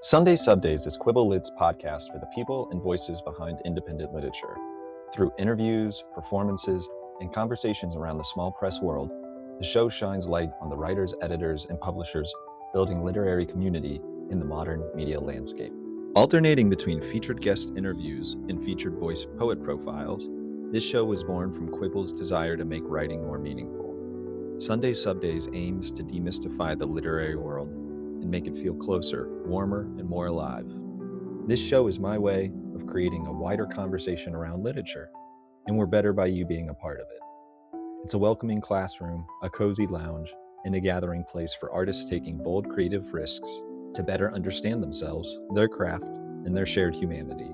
Sunday SubDays is Quibble Lit's podcast for the people and voices behind independent literature. Through interviews, performances, and conversations around the small press world, the show shines light on the writers, editors, and publishers building literary community in the modern media landscape. Alternating between featured guest interviews and featured voice poet profiles, this show was born from Quibble's desire to make writing more meaningful. Sunday SubDays aims to demystify the literary world and make it feel closer, warmer, and more alive. This show is my way of creating a wider conversation around literature, and we're better by you being a part of it. It's a welcoming classroom, a cozy lounge, and a gathering place for artists taking bold creative risks to better understand themselves, their craft, and their shared humanity.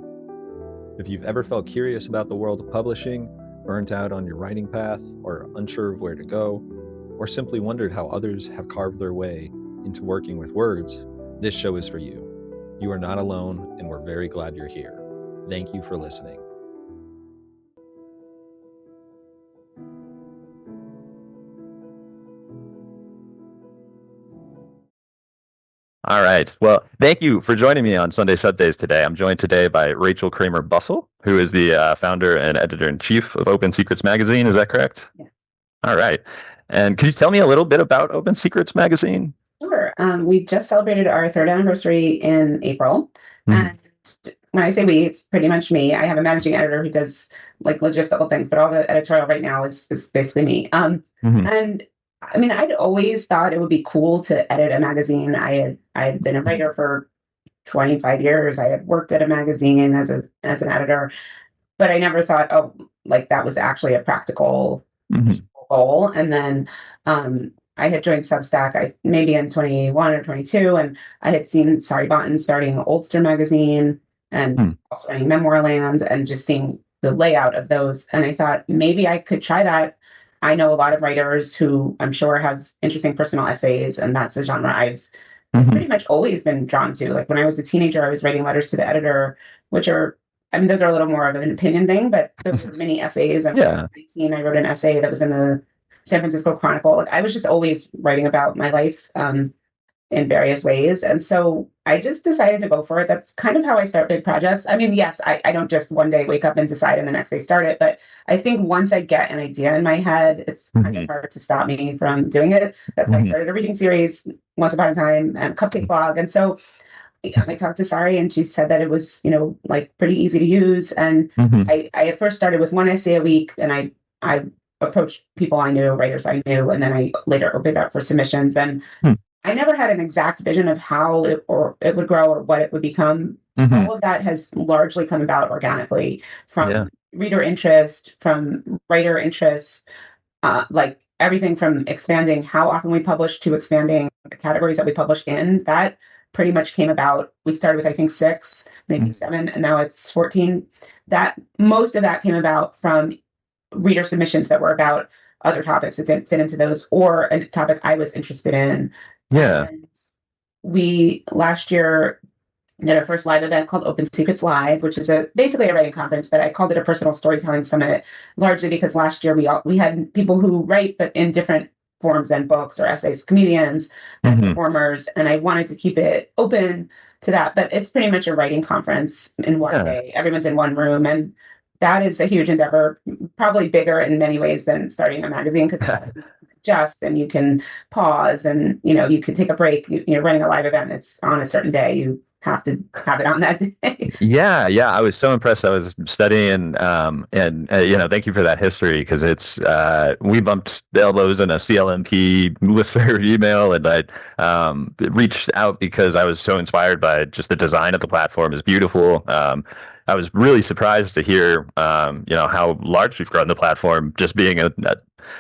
If you've ever felt curious about the world of publishing, burnt out on your writing path, or unsure of where to go, or simply wondered how others have carved their way into working with words, this show is for you. You are not alone, and we're very glad you're here. Thank you for listening. All right. Well, thank you for joining me on Sunday SubDays today. I'm joined today by Rachel Kramer Bussel, who is the founder and editor-in-chief of Open Secrets Magazine. Is that correct? Yeah. All right. And could you tell me a little bit about Open Secrets Magazine? Sure. We just celebrated our third anniversary in April. And when I say we, it's pretty much me. I have a managing editor who does like logistical things, but all the editorial right now is basically me. And I mean, I'd always thought it would be cool to edit a magazine. I had been a writer for 25 years. I had worked at a magazine as an editor, but I never thought, oh, like that was actually a practical goal. And then I had joined Substack maybe in 21 or 22, and I had seen Sari Botten starting Oldster magazine and also running Memoirland and just seeing the layout of those. And I thought maybe I could try that. I know a lot of writers who I'm sure have interesting personal essays, and that's a genre I've pretty much always been drawn to. Like when I was a teenager, I was writing letters to the editor, which are, I mean, those are a little more of an opinion thing, but those are mini essays. And when I was 19, I wrote an essay that was in the San Francisco Chronicle. Like I was just always writing about my life in various ways. And so I just decided to go for it. That's kind of how I start big projects. I mean, yes, I don't just one day wake up and decide and the next day start it. But I think once I get an idea in my head, it's kind of hard to stop me from doing it. That's why I started a reading series, Once Upon a Time, and a cupcake blog. And so I talked to Sari and she said that it was, like pretty easy to use. And I at first started with one essay a week, and I approached people I knew, writers I knew, and then I later opened up for submissions. And I never had an exact vision of how it would grow or what it would become. All of that has largely come about organically from reader interest, from writer interest, like everything from expanding how often we publish to expanding the categories that we publish in. That pretty much came about. We started with, I think, 6, maybe 7, and now it's 14. That most of that came about from reader submissions that were about other topics that didn't fit into those, or a topic I was interested in. Yeah. And we last year did our first live event called Open Secrets Live, which is basically a writing conference, but I called it a personal storytelling summit, largely because last year we had people who write, but in different forms than books or essays, comedians and performers, and I wanted to keep it open to that. But it's pretty much a writing conference in one day. Everyone's in one room, and that is a huge endeavor, probably bigger in many ways than starting a magazine, because and you can pause and, you can take a break. You're running a live event. It's on a certain day. You have to have it on that day. Yeah. I was so impressed. I was studying and thank you for that history, because it's we bumped the elbows in a CLMP listener email, and I reached out because I was so inspired by just the design of the platform. It's beautiful. I was really surprised to hear, how large we've grown the platform, just being a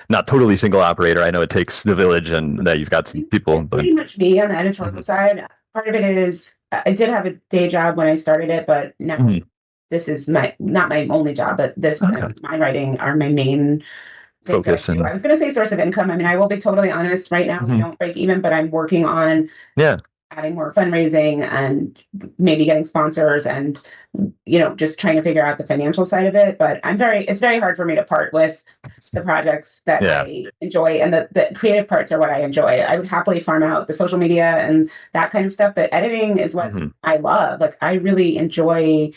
not totally single operator. I know it takes the village, and that you've got some people. Pretty much me on the editorial side. Part of it is I did have a day job when I started it, but now this is not my only job, but this and my writing are my main focus. I was going to say source of income. I mean, I will be totally honest. Right now, we don't break even, but I'm working on. adding more fundraising and maybe getting sponsors and, just trying to figure out the financial side of it. But it's very hard for me to part with the projects that I enjoy, and the creative parts are what I enjoy. I would happily farm out the social media and that kind of stuff, but editing is what I love. Like, I really enjoy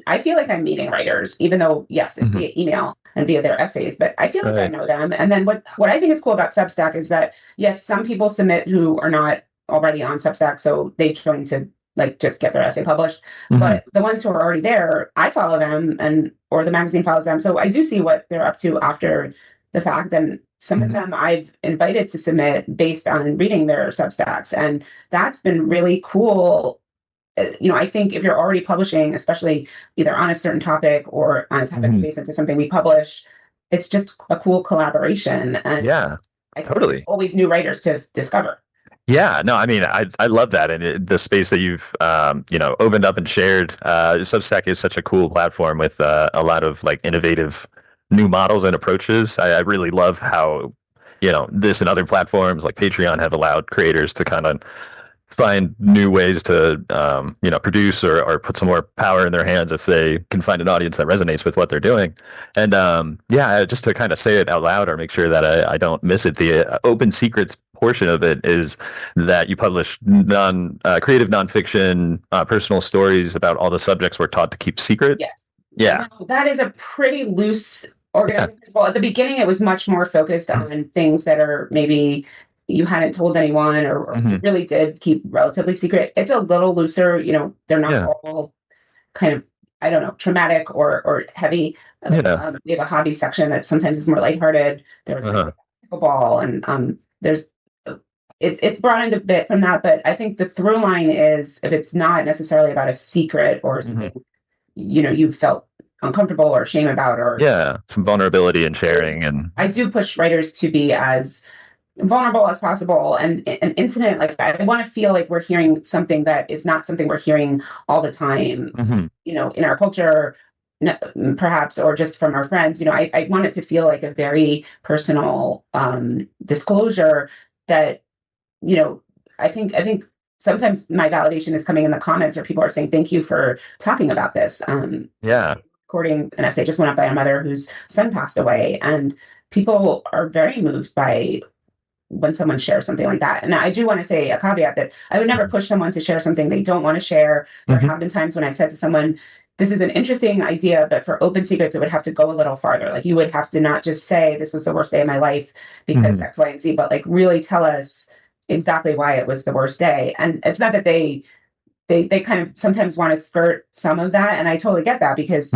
I feel like I'm meeting writers, even though, yes, it's via email and via their essays, but I feel like I know them. And then what I think is cool about Substack is that, yes, some people submit who are not already on Substack, so they join to just get their essay published. But the ones who are already there, I follow them, or the magazine follows them. So I do see what they're up to after the fact. And some of them I've invited to submit based on reading their Substacks. And that's been really cool. I think if you're already publishing, especially either on a certain topic or on a topic adjacent to something we publish, it's just a cool collaboration. And I totally always new writers to discover. Yeah, no, I mean, I love that. And the space that you've, opened up and shared, Substack is such a cool platform with a lot of innovative new models and approaches. I really love how, this and other platforms like Patreon have allowed creators to kind of find new ways to, produce or put some more power in their hands if they can find an audience that resonates with what they're doing. And just to kind of say it out loud or make sure that I don't miss it, the open secrets portion of it is that you publish creative nonfiction, personal stories about all the subjects we're taught to keep secret. Yes. Yeah. That is a pretty loose organization. Well, at the beginning, it was much more focused on things that are maybe you hadn't told anyone or really did keep relatively secret. It's a little looser, they're not all kind of, I don't know, traumatic or heavy. We have a hobby section that sometimes is more lighthearted. There's pickleball, and it's broadened a bit from that, but I think the through line is, if it's not necessarily about a secret or something, you felt uncomfortable or shame about, or some vulnerability in sharing. And I do push writers to be as vulnerable as possible and intimate. Like, I want to feel like we're hearing something that is not something we're hearing all the time, in our culture, perhaps, or just from our friends. I want it to feel like a very personal disclosure that, I think sometimes my validation is coming in the comments, or people are saying, thank you for talking about this. Recording an essay just went up by a mother whose son passed away, and people are very moved by when someone shares something like that. And I do want to say a caveat that I would never push someone to share something they don't want to share. There have been times when I've said to someone, this is an interesting idea, but for open secrets, it would have to go a little farther. Like, you would have to not just say this was the worst day of my life because X, Y, and Z, but really tell us exactly why it was the worst day. And it's not that they kind of sometimes want to skirt some of that. And I totally get that, because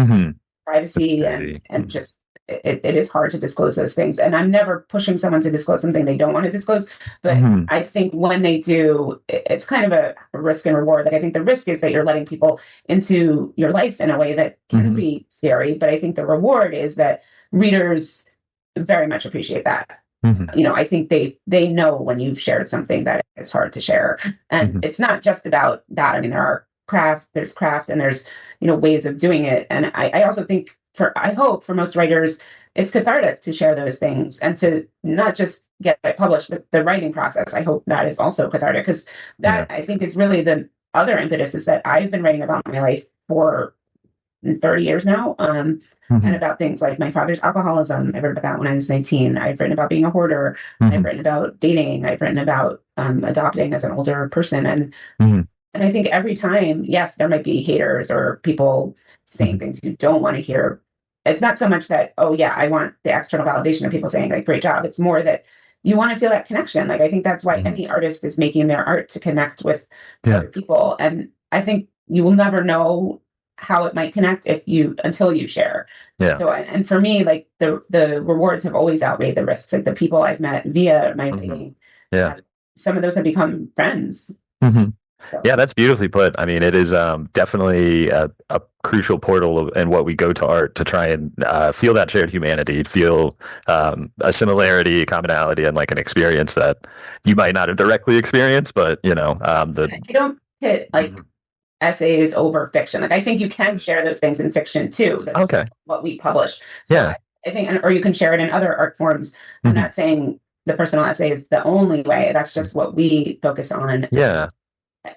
privacy and just, it is hard to disclose those things. And I'm never pushing someone to disclose something they don't want to disclose. But I think when they do, it's kind of a risk and reward. Like, I think the risk is that you're letting people into your life in a way that can be scary. But I think the reward is that readers very much appreciate that. I think they know when you've shared something that is hard to share. And it's not just about that. I mean, there's craft and there's, ways of doing it. And I also think I hope for most writers, it's cathartic to share those things and to not just get it published, but the writing process. I hope that is also cathartic, because that I think is really the other impetus, is that I've been writing about my life for 30 years now, and about things like my father's alcoholism. I wrote about that when I was 19. I've written about being a hoarder. I've written about dating. I've written about adopting as an older person. And I think every time, yes, there might be haters or people saying things you don't want to hear. It's not so much that, I want the external validation of people saying, like, great job. It's more that you want to feel that connection. Like, I think that's why any artist is making their art, to connect with other people. And I think you will never know how it might connect until you share. So, and for me, like, the rewards have always outweighed the risks. Like, the people I've met via my writing, some of those have become friends. Yeah, that's beautifully put. I mean, it is definitely a crucial portal in what we go to art, to try and feel that shared humanity, feel a similarity, a commonality, and like an experience that you might not have directly experienced, but you don't hit essays over fiction. Like, I think you can share those things in fiction too. That's what we publish. So I think, or you can share it in other art forms. I'm not saying the personal essay is the only way. That's just what we focus on.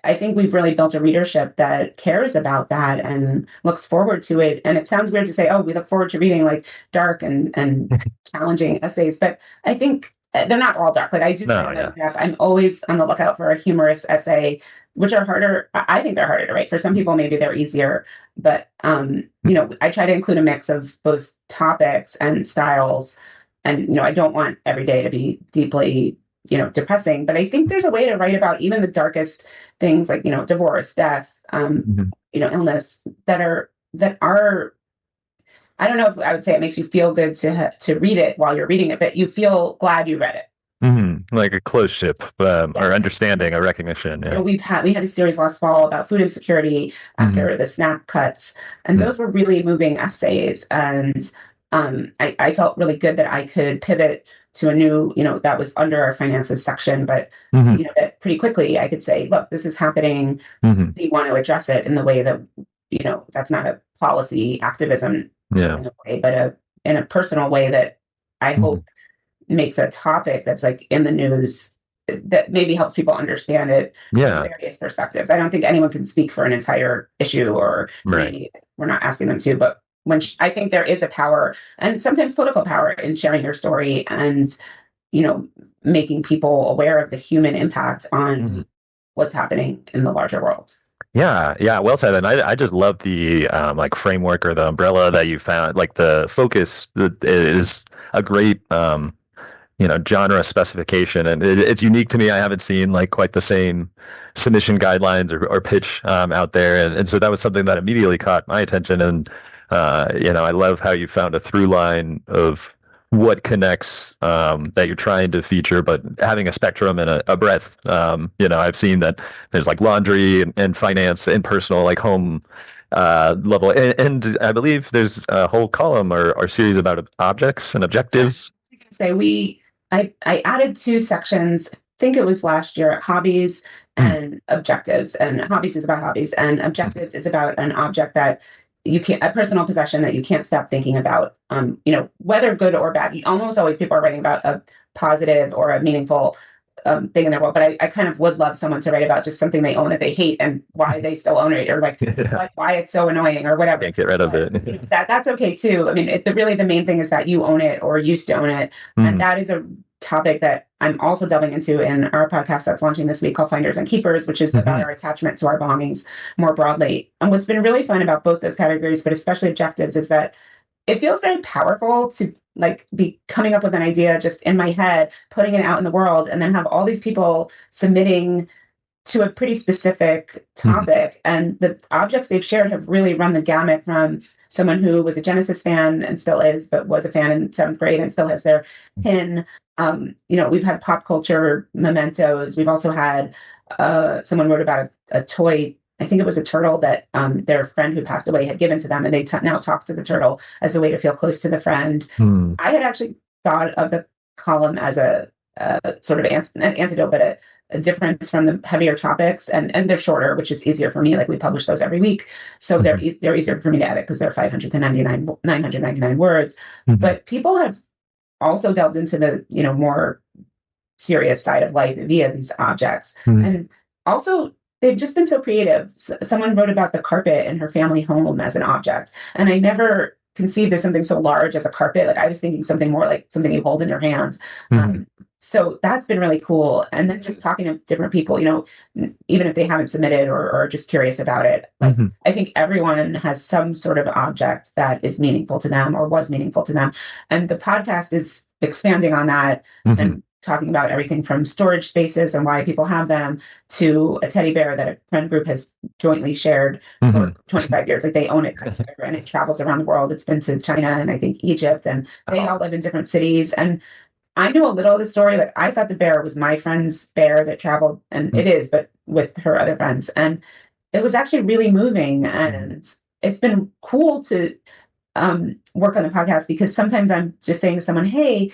I think we've really built a readership that cares about that and looks forward to it. And it sounds weird to say, oh, we look forward to reading like dark and challenging essays, but I think they're not all dark. Like I do try No, to yeah. lighten it up. I'm always on the lookout for a humorous essay, which are harder. I think they're harder to write. For some people, maybe they're easier. But I try to include a mix of both topics and styles. And I don't want every day to be deeply depressing. But I think there's a way to write about even the darkest things, like divorce, death, illness, that are. I don't know if I would say it makes you feel good to read it while you're reading it, but you feel glad you read it. Like a close ship, Yeah. or understanding, or recognition. Yeah. We had a series last fall about food insecurity after the SNAP cuts, and those were really moving essays. And I felt really good that I could pivot to a new, that was under our finances section, but that pretty quickly I could say, look, this is happening. We want to address it in the way that that's not a policy activism in a way, but in a personal way that I hope makes a topic that's like in the news that maybe helps people understand it from various perspectives. I don't think anyone can speak for an entire issue or community. Right. We're not asking them to, but I think there is a power, and sometimes political power, in sharing your story and making people aware of the human impact on what's happening in the larger world. Yeah, well said. And I just love the like framework or the umbrella that you found. Like the focus is a great genre specification, and it's unique to me. I haven't seen like quite the same submission guidelines or pitch out there, and so that was something that immediately caught my attention. And I love how you found a through line of what connects that you're trying to feature, but having a spectrum and a breadth. I've seen that there's like laundry and finance and personal, like home level, and I believe there's a whole column or series about objects and objectives. I added 2 sections. I think it was last year, hobbies and objectives. And hobbies is about hobbies, and objectives is about an object that you can't, a personal possession that you can't stop thinking about, whether good or bad. Almost always people are writing about a positive or a meaningful thing in their world. But I kind of would love someone to write about just something they own that they hate and why they still own it, or like why it's so annoying or whatever. Can't get rid of it. That's okay too. I mean, really the main thing is that you own it or used to own it. And that is a topic that I'm also delving into in our podcast that's launching this week called Finders and Keepers, which is about our attachment to our belongings more broadly. And what's been really fun about both those categories, but especially objectives, is that it feels very powerful to like be coming up with an idea just in my head, putting it out in the world, and then have all these people submitting to a pretty specific topic. And the objects they've shared have really run the gamut from someone who was a Genesis fan and still is, but was a fan in 7th grade and still has their pin. We've had pop culture mementos. We've also had someone wrote about a toy. I think it was a turtle that their friend who passed away had given to them, and they now talk to the turtle as a way to feel close to the friend. I had actually thought of the column as a sort of an antidote, but a difference from the heavier topics, and they're shorter, which is easier for me. Like we publish those every week, so they're easier for me to edit because they're 999 words. But people have also delved into the more serious side of life via these objects, and also they've just been so creative. Someone wrote about the carpet in her family home as an object, and I never conceived of something so large as a carpet. Like I was thinking something more like something you hold in your hands. So that's been really cool. And then just talking to different people, even if they haven't submitted or are just curious about it, like I think everyone has some sort of object that is meaningful to them or was meaningful to them. And the podcast is expanding on that and talking about everything from storage spaces and why people have them to a teddy bear that a friend group has jointly shared for 25 years. Like they own it and it travels around the world. It's been to China and I think Egypt, and they all live in different cities. And I knew a little of the story. Like I thought the bear was my friend's bear that traveled, and it is, but with her other friends. And it was actually really moving. And it's been cool to work on the podcast, because sometimes I'm just saying to someone, hey,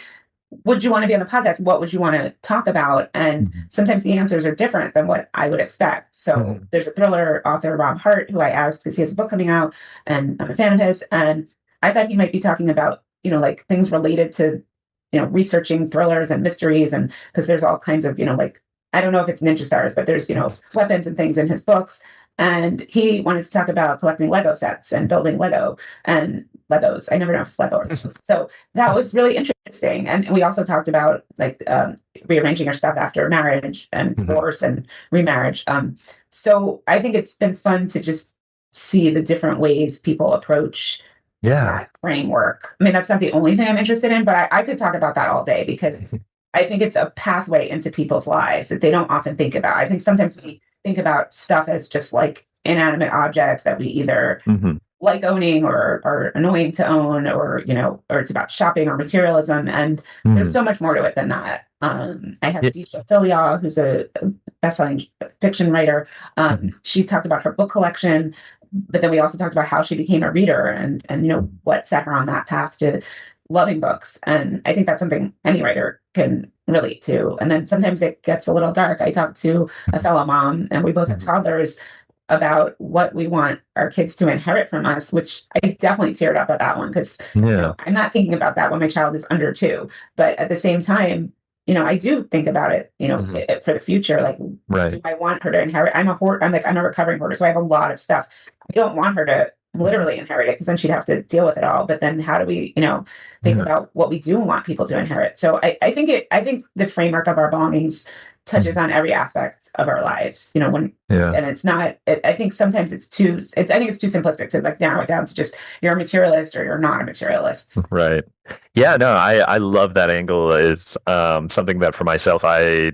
would you want to be on the podcast? What would you want to talk about? And sometimes the answers are different than what I would expect. So there's a thriller author, Rob Hart, who I asked because he has a book coming out and I'm a fan of his. And I thought he might be talking about, like things related to, researching thrillers and mysteries. And because there's all kinds of, like I don't know if it's ninja stars, but there's, weapons and things in his books. And he wanted to talk about collecting Lego sets and building Lego and Legos. I never know if it's Lego or Legos. So that was really interesting. And we also talked about like rearranging our stuff after marriage and divorce and remarriage. So I think it's been fun to just see the different ways people approach that framework. I mean, that's not the only thing I'm interested in, but I could talk about that all day because I think it's a pathway into people's lives that they don't often think about. I think sometimes we think about stuff as just like inanimate objects that we either like owning or are annoying to own, or it's about shopping or materialism. And there's so much more to it than that. I have Disha Filia, who's a best-selling fiction writer. She talked about her book collection, but then we also talked about how she became a reader and what set her on that path to loving books. And I think that's something any writer can relate to. And then sometimes it gets a little dark. I talked to a fellow mom, and we both have toddlers, about what we want our kids to inherit from us, which I definitely teared up at that one because I'm not thinking about that when my child is under 2. But at the same time, I do think about it, for the future. Like, do I want her to inherit? I'm a recovering hoarder, so I have a lot of stuff. I don't want her to literally inherit it because then she'd have to deal with it all. But then how do we, think about what we do want people to inherit? So I think the framework of our belongings touches on every aspect of our lives, and it's not, I think sometimes it's too simplistic to like narrow it down to just you're a materialist or you're not a materialist. Right. Yeah, no, I love that angle. Is something that for myself, I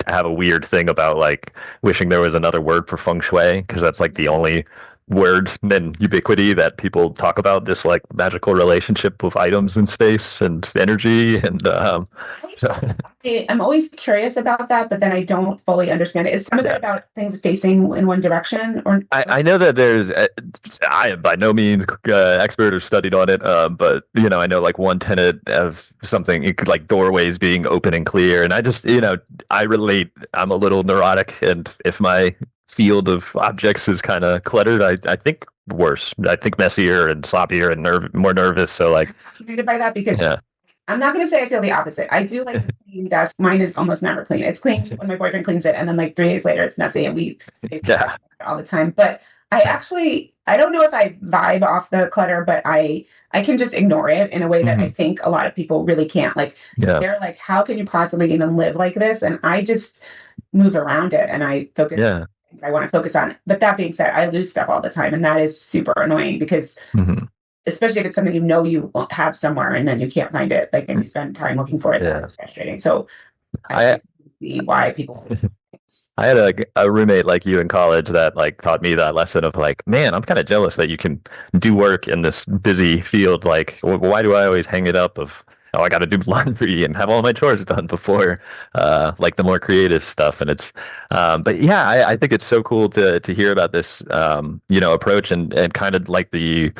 have a weird thing about like wishing there was another word for feng shui, because that's like the only word and ubiquity that people talk about, this like magical relationship with items in space and energy. And I'm always curious about that, but then I don't fully understand it. Is some of it about things facing in one direction? Or I know that there's, I am by no means expert or studied on it, but I know like one tenet of something, it could like doorways being open and clear, and I just I relate. I'm a little neurotic, and if my field of objects is kind of cluttered, I think worse. I think messier and sloppier and more nervous. So like, I'm fascinated by that because I'm not going to say I feel the opposite. I do like the clean desk. Mine is almost never clean. It's clean when my boyfriend cleans it, and then like 3 days later it's messy, and we all the time. But I don't know if I vibe off the clutter, but I can just ignore it in a way that I think a lot of people really can't. Like they're like, how can you possibly even live like this? And I just move around it, and I focus. I want to focus on. But that being said, I lose stuff all the time, and that is super annoying because especially if it's something you won't have somewhere and then you can't find it, like, and you spend time looking for it. It's frustrating. So I see why people. I had a roommate like you in college that like taught me that lesson of like, man, I'm kind of jealous that you can do work in this busy field. Like, why do I always hang it up of, I got to do laundry and have all my chores done before, like the more creative stuff. And it's, but yeah, I think it's so cool to hear about this, approach and kind of like the,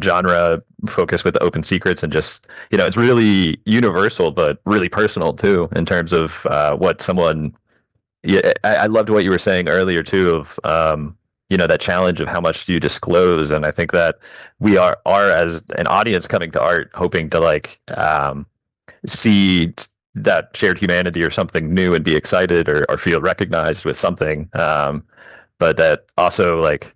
genre focus with Open Secrets, and just, it's really universal, but really personal too, in terms of, what someone, I loved what you were saying earlier too, of, that challenge of how much do you disclose. And I think that we are as an audience coming to art, hoping to like, see that shared humanity or something new and be excited or feel recognized with something. But that also like,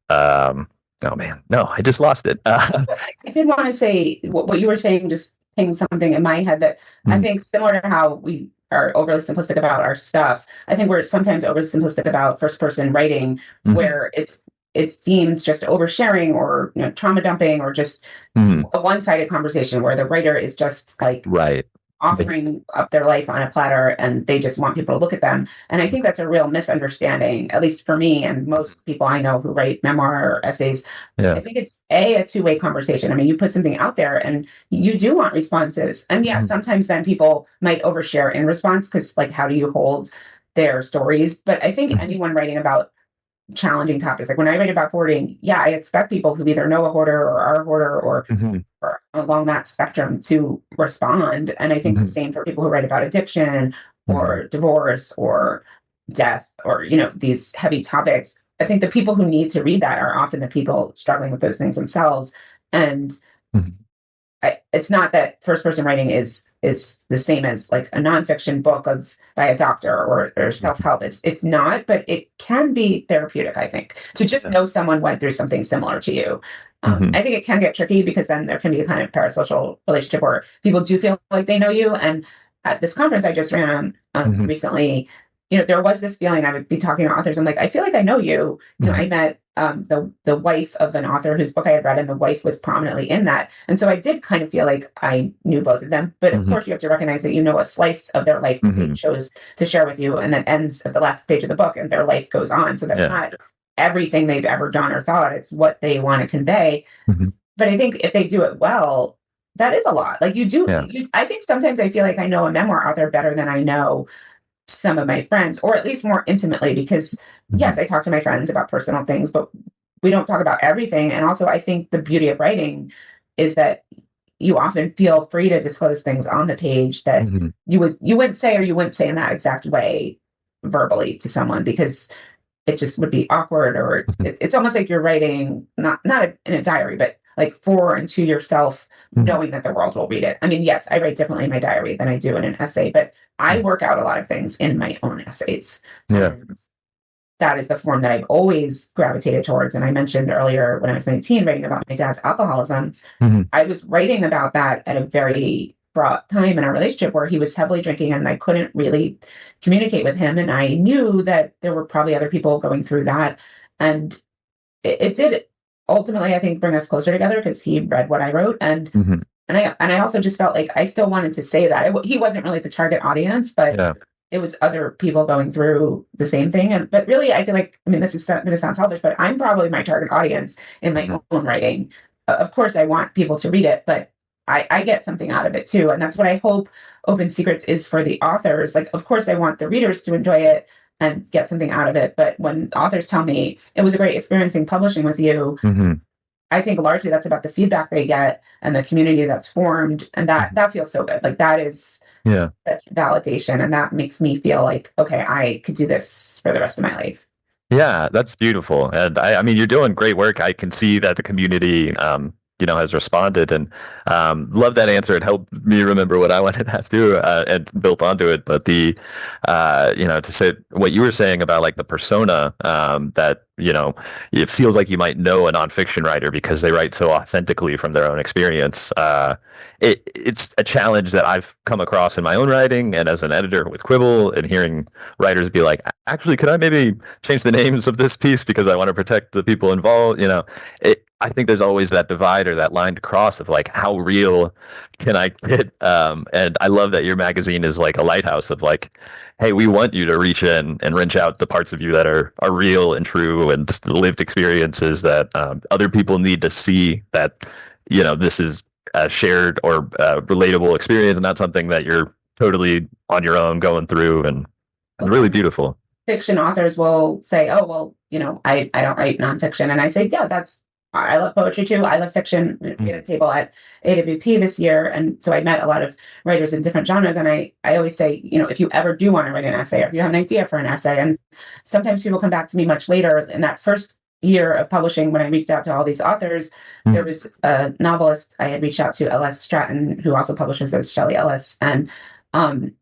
oh man, no, I just lost it. I did want to say what you were saying, just pinged something in my head that I think similar to how we are overly simplistic about our stuff. I think we're sometimes overly simplistic about first person writing, where it's deemed just oversharing or trauma dumping or just a one-sided conversation where the writer is just like offering up their life on a platter and they just want people to look at them. And I think that's a real misunderstanding, at least for me and most people I know who write memoir or essays. I think it's a two-way conversation. I mean, you put something out there and you do want responses. And sometimes then people might overshare in response because like, how do you hold their stories? But I think anyone writing about challenging topics, like when I write about hoarding, I expect people who either know a hoarder or are a hoarder or along that spectrum to respond. And I think the same for people who write about addiction or divorce or death or these heavy topics. I think the people who need to read that are often the people struggling with those things themselves. And it's not that first person writing is is the same as like a nonfiction book by a doctor or self-help. It's not, but it can be therapeutic, I think, to just know someone went through something similar to you. I think it can get tricky because then there can be a kind of parasocial relationship where people do feel like they know you. And at this conference I just ran recently, there was this feeling. I would be talking to authors. I'm like, I feel like I know you. I met the wife of an author whose book I had read, and the wife was prominently in that. And so I did kind of feel like I knew both of them. But of course, you have to recognize that a slice of their life they chose to share with you, and that ends at the last page of the book, and their life goes on. So that's not everything they've ever done or thought. It's what they want to convey. But I think if they do it well, that is a lot. Like I think sometimes I feel like I know a memoir author better than I know some of my friends, or at least more intimately, because yes, I talk to my friends about personal things, but we don't talk about everything. And also I think the beauty of writing is that you often feel free to disclose things on the page that you wouldn't say, or you wouldn't say in that exact way verbally to someone, because it just would be awkward, or it's almost like you're writing not in a diary, but like for and to yourself, knowing that the world will read it. I mean, yes, I write differently in my diary than I do in an essay, but I work out a lot of things in my own essays. That is the form that I've always gravitated towards. And I mentioned earlier when I was 19, writing about my dad's alcoholism, I was writing about that at a very fraught time in our relationship where he was heavily drinking and I couldn't really communicate with him. And I knew that there were probably other people going through that. And it did ultimately, I think, bring us closer together because he read what I wrote. And I also just felt like I still wanted to say that. He wasn't really the target audience, but it was other people going through the same thing. But really, I feel like, I mean, this is going to sound selfish, but I'm probably my target audience in my own writing. Of course, I want people to read it, but I get something out of it too. And that's what I hope Open Secrets is for the authors. Like, of course, I want the readers to enjoy it and get something out of it. But when authors tell me it was a great experience in publishing with you, I think largely that's about the feedback they get and the community that's formed. And that feels so good. Like that is that validation. And that makes me feel like, okay, I could do this for the rest of my life. Yeah, that's beautiful. And I mean, you're doing great work. I can see that the community, has responded, and love that answer. It helped me remember what I wanted to ask you and built onto it. But to say what you were saying about like the persona that, it feels like you might know a nonfiction writer because they write so authentically from their own experience. It's a challenge that I've come across in my own writing and as an editor with Quibble, and hearing writers be like, actually, could I maybe change the names of this piece because I want to protect the people involved? I think there's always that divide or that line to cross of like, how real can I get? And I love that your magazine is like a lighthouse of like, hey, we want you to reach in and wrench out the parts of you that are real and true and lived experiences that other people need to see, that, this is a shared or relatable experience, not something that you're totally on your own going through, and really beautiful. Fiction authors will say, oh, well, I don't write nonfiction. And I say, yeah, I love poetry too. I love fiction. We had a table at AWP this year. And so I met a lot of writers in different genres. And I always say, if you ever do want to write an essay, or if you have an idea for an essay, and sometimes people come back to me much later in that first year of publishing, when I reached out to all these authors, there was a novelist I had reached out to, Ellis Stratton, who also publishes as Shelley Ellis. And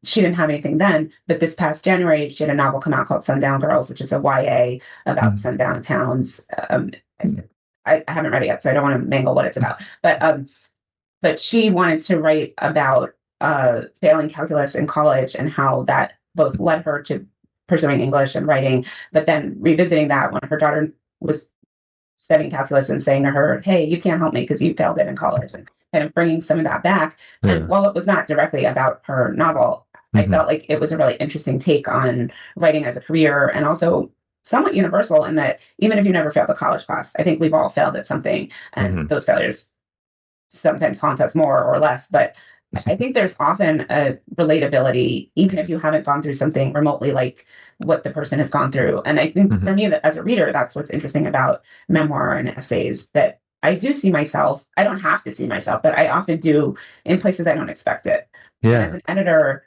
she didn't have anything then, but this past January, she had a novel come out called Sundown Girls, which is a YA about sundown towns. I haven't read it yet, so I don't want to mangle what it's about. But she wanted to write about failing calculus in college and how that both led her to pursuing English and writing, but then revisiting that when her daughter was studying calculus and saying to her, hey, you can't help me because you failed it in college, and kind of bringing some of that back. And while it was not directly about her novel, I felt like it was a really interesting take on writing as a career, and also somewhat universal in that even if you never failed a college class, I think we've all failed at something, and those failures sometimes haunt us more or less. But I think there's often a relatability, even if you haven't gone through something remotely like what the person has gone through. And I think for me, that as a reader, that's what's interesting about memoir and essays, that I do see myself. I don't have to see myself, but I often do in places I don't expect it. Yeah. And as an editor,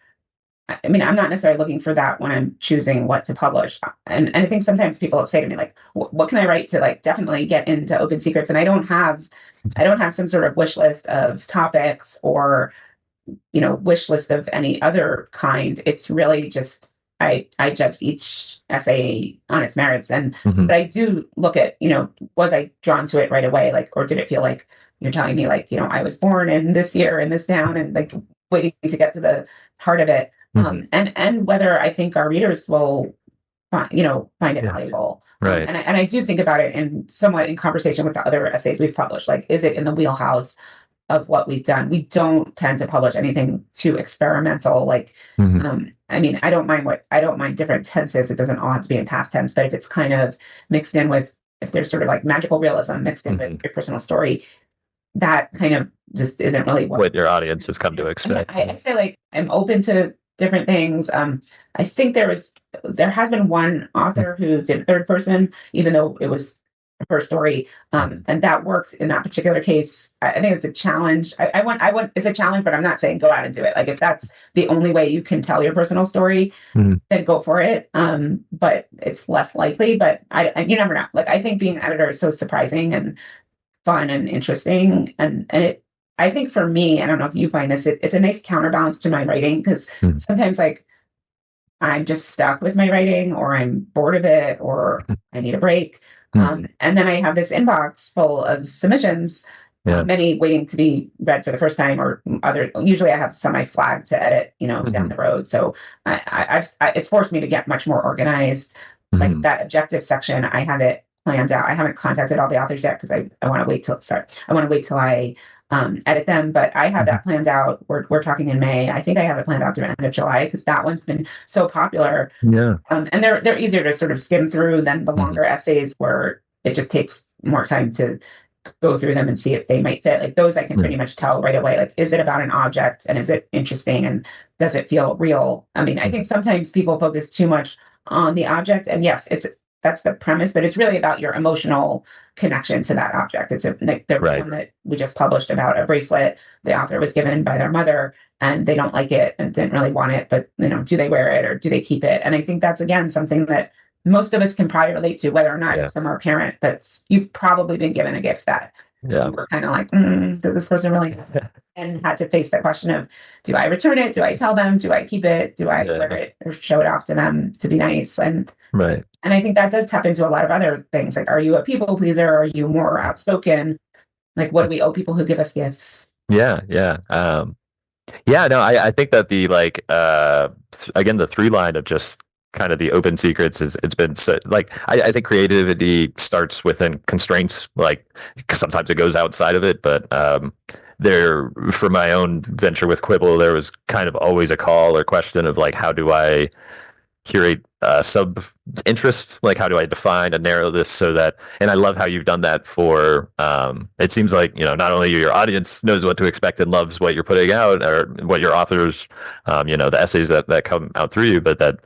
I mean, I'm not necessarily looking for that when I'm choosing what to publish. And I think sometimes people say to me, like, what can I write to like definitely get into Open Secrets? And I don't have some sort of wish list of topics or wish list of any other kind. It's really just, I judge each essay on its merits. But I do look at, was I drawn to it right away? Like, or did it feel like you're telling me like, I was born in this year in this town, and like waiting to get to the heart of it. And whether I think our readers will find it valuable. Right. And I do think about it somewhat in conversation with the other essays we've published. Like, is it in the wheelhouse of what we've done? We don't tend to publish anything too experimental. Like, I mean, I don't mind different tenses. It doesn't all have to be in past tense, but if it's kind of mixed in with, if there's sort of like magical realism mixed in with your personal story, that kind of just isn't really what your audience has come to expect. I'd say like I'm open to different things. I think there has been one author who did third person, even though it was her story, and that worked in that particular case. I think it's a challenge. I want it's a challenge, but I'm not saying go out and do it. Like, if that's the only way you can tell your personal story, then go for it. But it's less likely. But you never know. Like, I think being an editor is so surprising and fun and interesting, and I think for me, I don't know if you find this, it's a nice counterbalance to my writing, because sometimes like I'm just stuck with my writing, or I'm bored of it, or I need a break. And then I have this inbox full of submissions, many waiting to be read for the first time, or usually I have some I flagged to edit, down the road. So it's forced me to get much more organized. Like that objective section, I have it planned out. I haven't contacted all the authors yet, because I want to wait till I edit them, but I have that planned out. We're talking in May. I think I have it planned out through the end of July, because that one's been so popular. And they're easier to sort of skim through than the longer essays, where it just takes more time to go through them and see if they might fit. Like those, I can pretty much tell right away. Like, is it about an object, and is it interesting, and does it feel real? I mean, I think sometimes people focus too much on the object, and yes, that's the premise, but it's really about your emotional connection to that object. There was one that we just published about a bracelet the author was given by their mother, and they don't like it and didn't really want it, but do they wear it, or do they keep it? And I think that's, again, something that most of us can probably relate to, whether or not it's from our parent, but you've probably been given a gift that we're kind of like, did this person really, and had to face that question of, do I return it? Do I tell them? Do I keep it? Do I wear it or show it off to them to be nice? And I think that does tap into a lot of other things. Like, are you a people pleaser? Are you more outspoken? Like, what do we owe people who give us gifts? No, I think that again, the through line of just kind of the open secrets it's been so, like, I think creativity starts within constraints, like, because sometimes it goes outside of it, but for my own venture with Quibble, there was kind of always a call or question of like, how do I curate sub interest? Like, how do I define and narrow this so that, and I love how you've done that for, it seems like, not only your audience knows what to expect and loves what you're putting out, or what your authors, the essays that come out through you, but that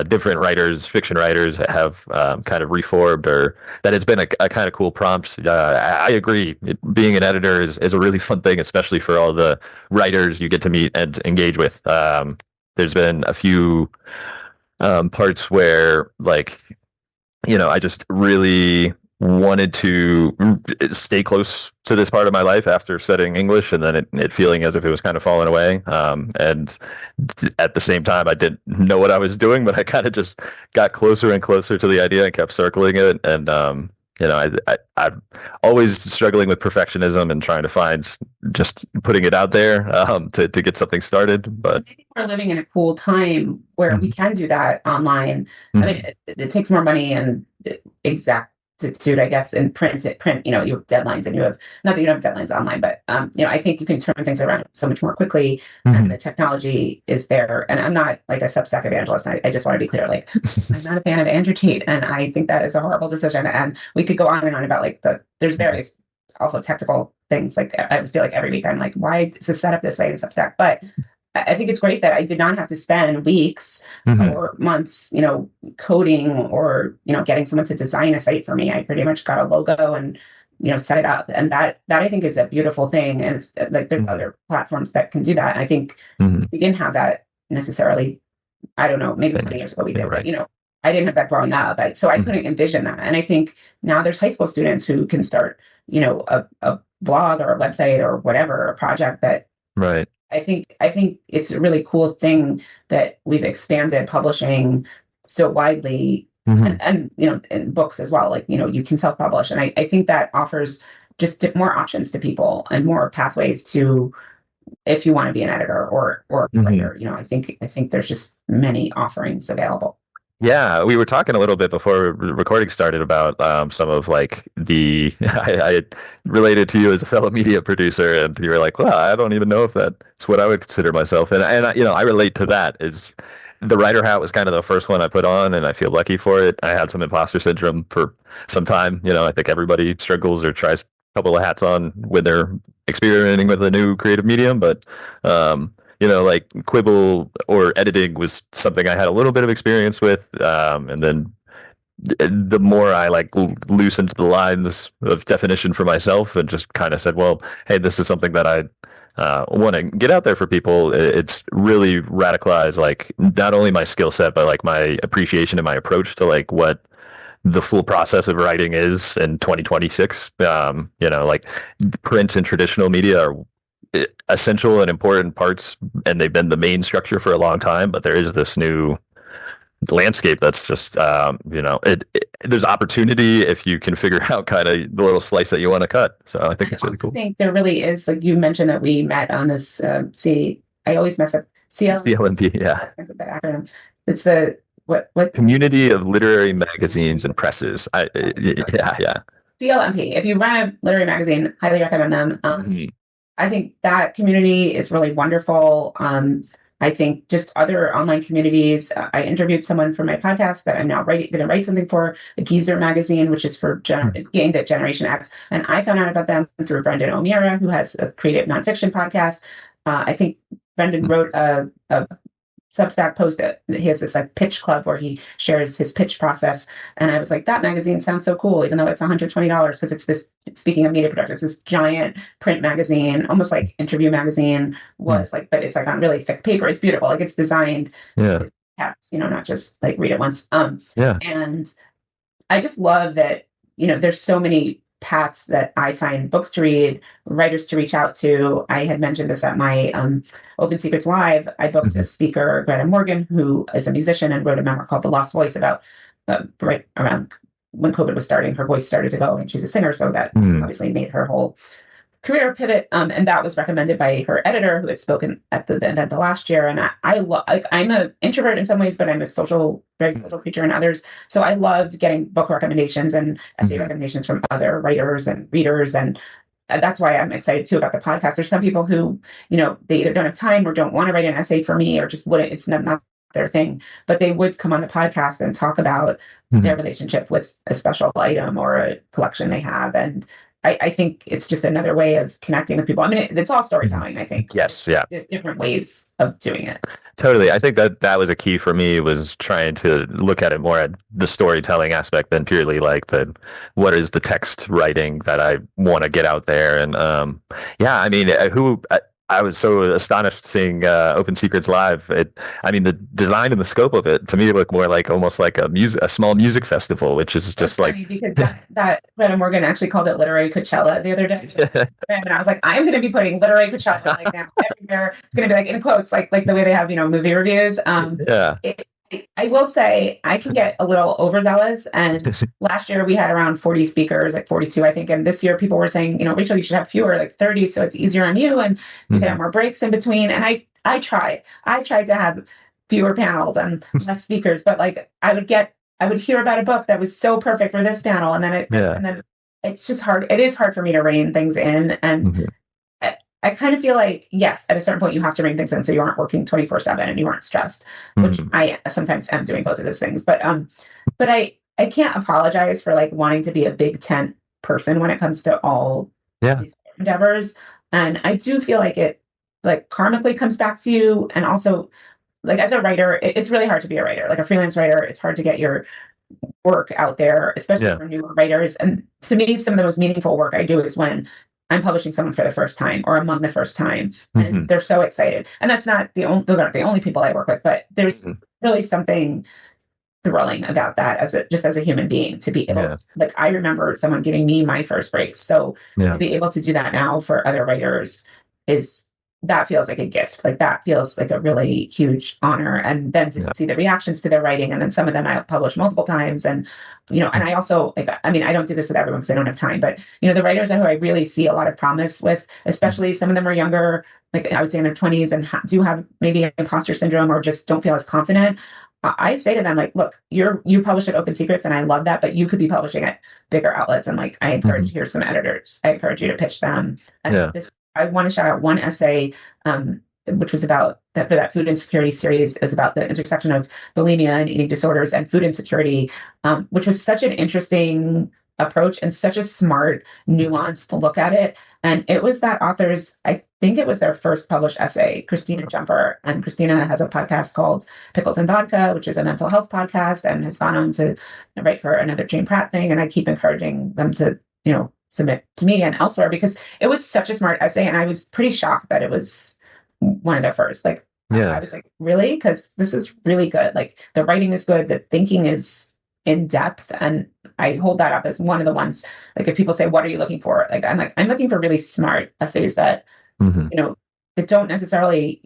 different writers, fiction writers, have kind of reformed, or that it's been a kind of cool prompt. I agree. Being an editor is a really fun thing, especially for all the writers you get to meet and engage with. There's been a few parts where, like, I just really wanted to stay close to this part of my life after studying English, and then it feeling as if it was kind of falling away. And at the same time, I didn't know what I was doing, but I kind of just got closer and closer to the idea and kept circling it. And, I'm always struggling with perfectionism and trying to find just putting it out there to get something started. But I think we're living in a cool time where we can do that online. I mean, it takes more money and exactitude, I guess, in print. You have deadlines, and you have, not that you don't have deadlines online, but I think you can turn things around so much more quickly, and the technology is there. And I'm not like a Substack evangelist. I just want to be clear, like, I'm not a fan of Andrew Tate, and I think that is a horrible decision. And we could go on and on about like there's various also technical things. Like, I feel like every week I'm like, why is it set up this way in Substack? But I think it's great that I did not have to spend weeks or months, coding or, getting someone to design a site for me. I pretty much got a logo and, set it up. And that I think is a beautiful thing. And it's like, there's other platforms that can do that. I think we didn't have that necessarily. I don't know, maybe 20 years ago we did, but, I didn't have that growing up. So I couldn't envision that. And I think now there's high school students who can start, a blog or a website or whatever, a project that I think it's a really cool thing that we've expanded publishing so widely, and in books as well. Like, you can self-publish, and I think that offers just more options to people and more pathways to, if you want to be an editor or a writer. I think there's just many offerings available. Yeah, we were talking a little bit before recording started about some of like I related to you as a fellow media producer, and you were like, "Well, I don't even know if that's what I would consider myself." And I relate to that. Is the writer hat was kind of the first one I put on, and I feel lucky for it. I had some imposter syndrome for some time. I think everybody struggles or tries a couple of hats on when they're experimenting with a new creative medium, but like Quibble or editing was something I had a little bit of experience with. And then the more I loosened the lines of definition for myself and just kind of said, well, hey, this is something that I want to get out there for people. It's really radicalized, not only my skill set, but my appreciation and my approach to what the full process of writing is in 2026. Print and traditional media are essential and important parts, and they've been the main structure for a long time, but there is this new landscape that's just there's opportunity if you can figure out kind of the little slice that you want to cut. So I think it's really cool. I think there really is, like you mentioned, that we met on this I always mess up CLMP. Yeah, it's the what Community of Literary Magazines and Presses. Yeah. CLMP. If you run a literary magazine, highly recommend them. I think that community is really wonderful. I think just other online communities. I interviewed someone for my podcast that I'm now going to write something for, the Geezer magazine, which is for aimed at Generation X. And I found out about them through Brendan O'Meara, who has a creative nonfiction podcast. I think Brendan wrote a Substack post that he has this pitch club where he shares his pitch process. And I was like, that magazine sounds so cool, even though it's $120, because it's this, speaking of media production, it's this giant print magazine, almost like Interview magazine was but it's on really thick paper. It's beautiful. It's designed to have, not just read it once. And I just love that, there's so many paths that I find books to read, writers to reach out to. I had mentioned this at my Open Secrets Live. I booked a speaker, Greta Morgan, who is a musician and wrote a memoir called The Lost Voice about right around when COVID was starting. Her voice started to go, and she's a singer, so that obviously made her whole career pivot. And that was recommended by her editor, who had spoken at the event the last year. And I'm an introvert in some ways, but I'm a very social creature in others. So I love getting book recommendations and essay recommendations from other writers and readers. And that's why I'm excited too about the podcast. There's some people who, they either don't have time or don't want to write an essay for me, or just wouldn't, it's not their thing, but they would come on the podcast and talk about their relationship with a special item or a collection they have. And I think it's just another way of connecting with people. I mean, it's all storytelling, I think. Yes, yeah. Different ways of doing it. Totally. I think that was a key for me, was trying to look at it more at the storytelling aspect than purely what is the text writing that I want to get out there. And I was so astonished seeing Open Secrets Live. The design and the scope of it to me looked more almost like a small music festival, which is just because that Greta Morgan actually called it Literary Coachella the other day, and I was like, I'm going to be putting Literary Coachella now everywhere. It's going to be in quotes, like the way they have movie reviews. I will say I can get a little overzealous, and last year we had around 40 speakers, 42, I think. And this year people were saying, Rachel, you should have fewer, 30, so it's easier on you, and you can have more breaks in between. And I tried to have fewer panels and less speakers, but I would hear about a book that was so perfect for this panel, and then it's just hard. It is hard for me to rein things in, and I kind of feel like, yes, at a certain point you have to rein things in so you aren't working 24/7 and you aren't stressed, which I sometimes am doing both of those things. But I can't apologize for wanting to be a big tent person when it comes to all these endeavors. And I do feel like it karmically comes back to you. And also as a writer, it's really hard to be a writer, a freelance writer. It's hard to get your work out there, especially for newer writers. And to me, some of the most meaningful work I do is when I'm publishing someone for the first time or among the first time, and they're so excited. And that's not those aren't the only people I work with, but there's really something thrilling about that as a human being, to be able I remember someone giving me my first break. So to be able to do that now for other writers is that feels like a gift. Like that feels like a really huge honor. And then to see the reactions to their writing. And then some of them I publish multiple times. And, and I also, like, I mean, I don't do this with everyone because I don't have time, but, the writers who I really see a lot of promise with, especially some of them are younger, like I would say in their 20s and do have maybe imposter syndrome or just don't feel as confident. I say to them, like, look, you publish at Open Secrets and I love that, but you could be publishing at bigger outlets. And like, I encourage, here's some editors. I encourage you to pitch them. And I want to shout out one essay, which was about that food insecurity series. It was about the intersection of bulimia and eating disorders and food insecurity, which was such an interesting approach and such a smart, nuanced look at it. And it was that author's, I think it was their first published essay, Christina Jumper. And Christina has a podcast called Pickles and Vodka, which is a mental health podcast, and has gone on to write for another Jane Pratt thing. And I keep encouraging them to, submit to me and elsewhere because it was such a smart essay. And I was pretty shocked that it was one of their first. Like, I was like, really? Because this is really good. Like, the writing is good. The thinking is in depth. And I hold that up as one of the ones, like, if people say, what are you looking for? I'm looking for really smart essays that, that don't necessarily,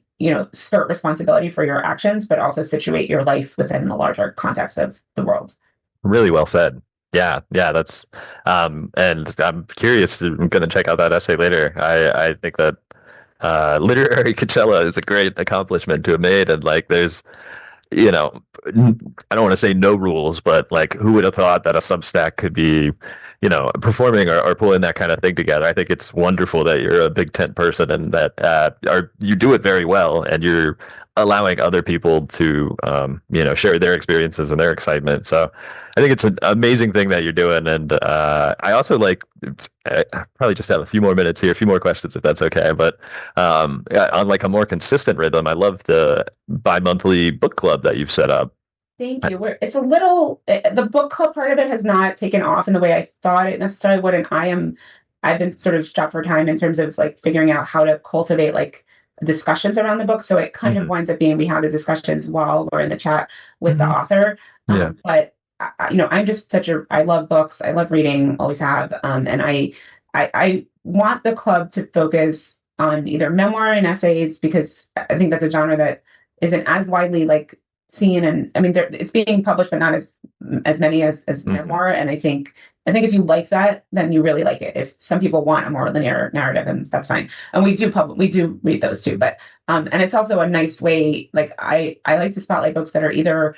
skirt responsibility for your actions, but also situate your life within the larger context of the world. Really well said. Yeah, that's, and I'm curious. I'm going to check out that essay later. I think that literary Coachella is a great accomplishment to have made, and like, there's, I don't want to say no rules, but like, who would have thought that a Substack could be, performing or pulling that kind of thing together? I think it's wonderful that you're a big tent person and that you do it very well, and you're allowing other people to, share their experiences and their excitement. So I think it's an amazing thing that you're doing. And I also I probably just have a few more minutes here, a few more questions, if that's okay. But on like a more consistent rhythm, I love the bi-monthly book club that you've set up. Thank you. It's a little, the book club part of it has not taken off in the way I thought it necessarily would. And I've been sort of strapped for time in terms of like figuring out how to cultivate like discussions around the book. So it kind of winds up being, we have the discussions while we're in the chat with the author. But I'm just I love books. I love reading, always have. And I want the club to focus on either memoir and essays, because I think that's a genre that isn't as widely like seen. And I mean, it's being published, but not as many as memoir. And I think if you like that, then you really like it. If some people want a more linear narrative, then that's fine. And we do read those too. But and it's also a nice way. Like I like to spotlight books that are either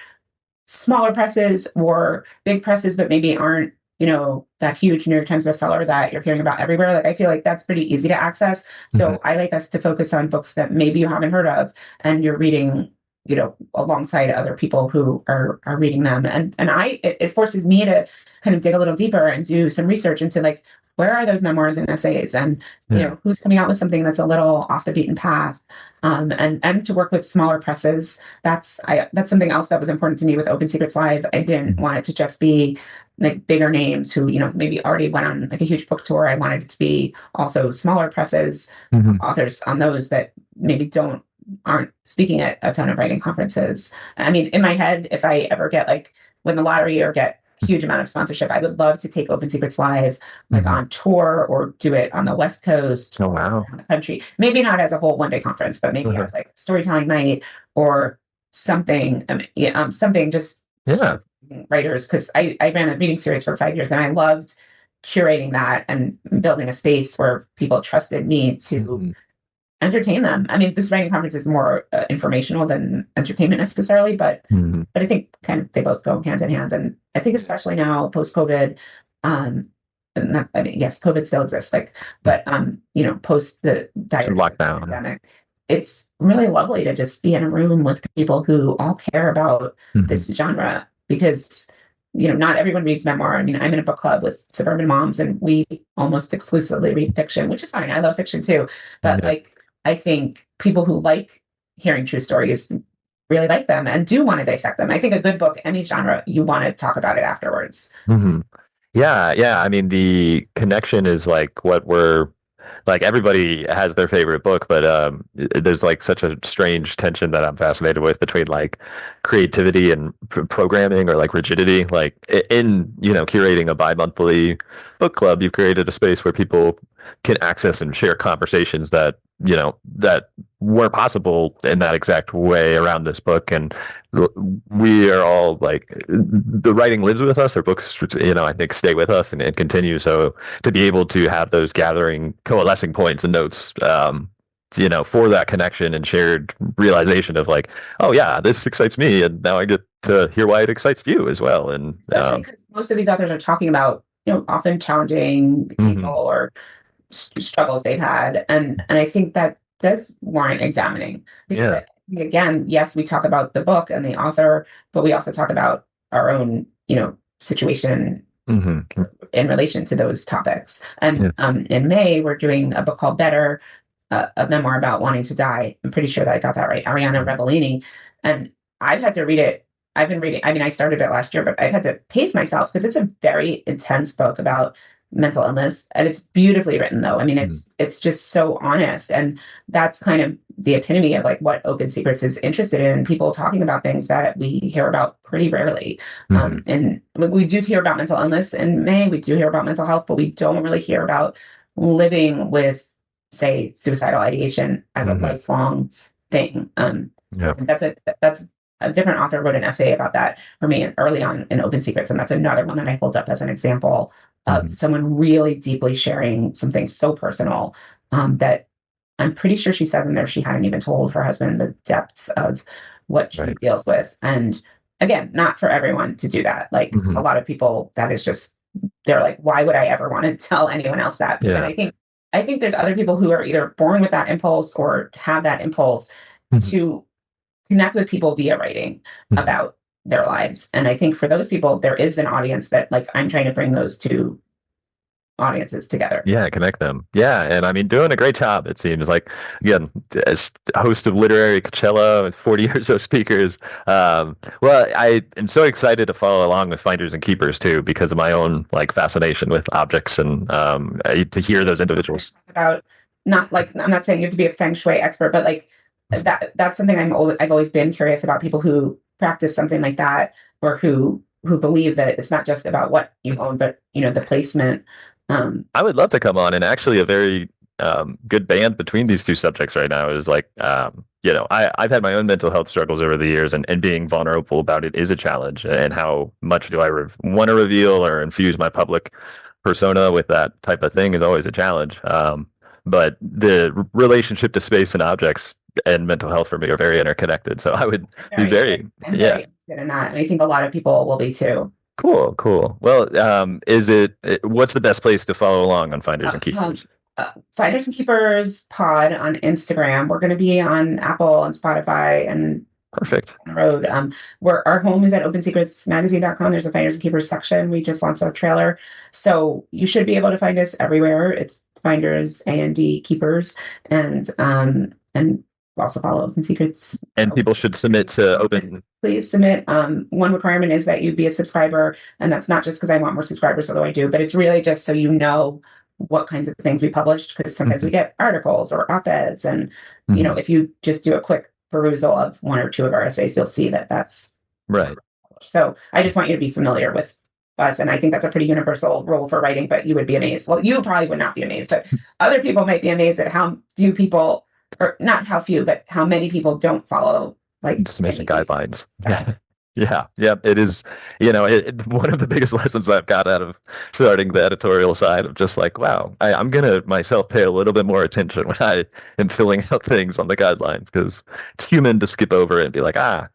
smaller presses or big presses, but maybe aren't, that huge New York Times bestseller that you're hearing about everywhere. Like, I feel like that's pretty easy to access. So I like us to focus on books that maybe you haven't heard of and you're reading, alongside other people who are reading them. And it forces me to kind of dig a little deeper and do some research into like, where are those memoirs and essays, and who's coming out with something that's a little off the beaten path, and to work with smaller presses. That's something else that was important to me with Open Secrets Live. I didn't want it to just be like bigger names who maybe already went on like a huge book tour. I wanted it to be also smaller presses, authors on those that maybe aren't speaking at a ton of writing conferences. I mean, in my head, if I ever win the lottery or get huge amount of sponsorship, I would love to take Open Secrets Live on tour or do it on the West Coast. Oh, wow. Around the country. Maybe not as a whole one-day conference, but maybe as like storytelling night or something. Something just writers, because I ran a reading series for 5 years and I loved curating that and building a space where people trusted me to entertain them. I mean, this writing conference is more informational than entertainment necessarily, but I think kind of they both go hand in hand. And I think especially now post-COVID, yes, COVID still exists, but post the lockdown pandemic, it's really lovely to just be in a room with people who all care about this genre, because not everyone reads memoir. I mean, I'm in a book club with suburban moms and we almost exclusively read fiction, which is fine. I love fiction too, but I think people who like hearing true stories really like them and do want to dissect them. I think a good book, any genre, you want to talk about it afterwards. Yeah. I mean, the connection is like what we're like, everybody has their favorite book, but there's like such a strange tension that I'm fascinated with between like creativity and programming, or like rigidity. Like in curating a bi-monthly book club, you've created a space where people can access and share conversations that, that weren't possible in that exact way around this book. And we are all like, the writing lives with us, our books, I think stay with us and continue. So to be able to have those gathering coalescing points and notes, for that connection and shared realization of like, oh yeah, this excites me, and now I get to hear why it excites you as well. And most of these authors are talking about, often challenging people or struggles they've had, and I think that does warrant examining. Because, again, yes, we talk about the book and the author, but we also talk about our own, situation in relation to those topics. And in May, we're doing a book called Better, a memoir about wanting to die. I'm pretty sure that I got that right. Ariana Rebellini. And I've had to read it. I've been reading, I started it last year, but I've had to pace myself because it's a very intense book about mental illness, and it's beautifully written though. It's just so honest. And that's kind of the epitome of like what Open Secrets is interested in, people talking about things that we hear about pretty rarely. And we do hear about mental illness in May, we do hear about mental health, but we don't really hear about living with, say, suicidal ideation as a lifelong thing. And that's a different author wrote an essay about that for me early on in Open Secrets. And that's another one that I hold up as an example of someone really deeply sharing something so personal that I'm pretty sure she said in there she hadn't even told her husband the depths of what she deals with. And again, not for everyone to do that. Like a lot of people, that is just, they're like, why would I ever want to tell anyone else that? And I think there's other people who are either born with that impulse or have that impulse to connect with people via writing about their lives. And I think for those people, there is an audience that, like, I'm trying to bring those two audiences together. Yeah, connect them. Yeah, and doing a great job. It seems like, again, as host of Literary Coachella with 40 or so speakers. Well, I am so excited to follow along with Finders and Keepers too, because of my own fascination with objects and to hear those individuals. About not like, I'm not saying you have to be a feng shui expert, but like that's something I've always been curious about, people who practice something like that, or who believe that it's not just about what you own, but the placement. I would love to come on, and actually a very good band between these two subjects right now is like, I've had my own mental health struggles over the years, and being vulnerable about it is a challenge. And how much do I want to reveal or infuse my public persona with that type of thing is always a challenge. But the relationship to space and objects and mental health for me are very interconnected. So I would be very interested in that. And I think a lot of people will be too. Cool. Well, what's the best place to follow along on Finders and Keepers? Finders and Keepers pod on Instagram. We're going to be on Apple and Spotify and perfect on the road. Our home is at opensecretsmagazine.com. There's a Finders and Keepers section. We just launched our trailer, so you should be able to find us everywhere. It's Finders and Keepers, and also follow Open Secrets. And people should submit to Open. Please submit. One requirement is that you be a subscriber, and that's not just because I want more subscribers, although I do, but it's really just so you know what kinds of things we published, because sometimes we get articles or op-eds, and if you just do a quick perusal of one or two of our essays, you'll see that that's right. So I just want you to be familiar with us, and I think that's a pretty universal rule for writing, but you would be amazed. Well, you probably would not be amazed, but other people might be amazed at how few people, or not how few, but how many people don't follow submission guidelines. Yeah. It is, one of the biggest lessons I've got out of starting the editorial side of just like, wow, I'm going to myself pay a little bit more attention when I am filling out things on the guidelines, because it's human to skip over it and be like, I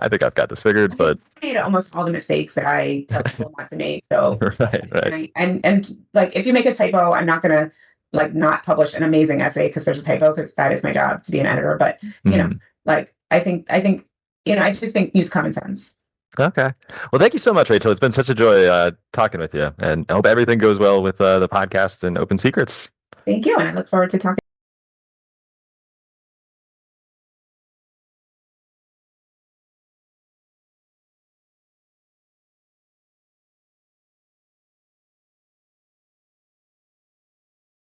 think I've got this figured, but I made almost all the mistakes that I tell people not to make. So, right. And like, if you make a typo, I'm not going to not publish an amazing essay because there's a typo, because that is my job to be an editor. But, I think, I just think use common sense. Okay. Well, thank you so much, Rachel. It's been such a joy talking with you, and I hope everything goes well with the podcast and Open Secrets. Thank you. And I look forward to talking.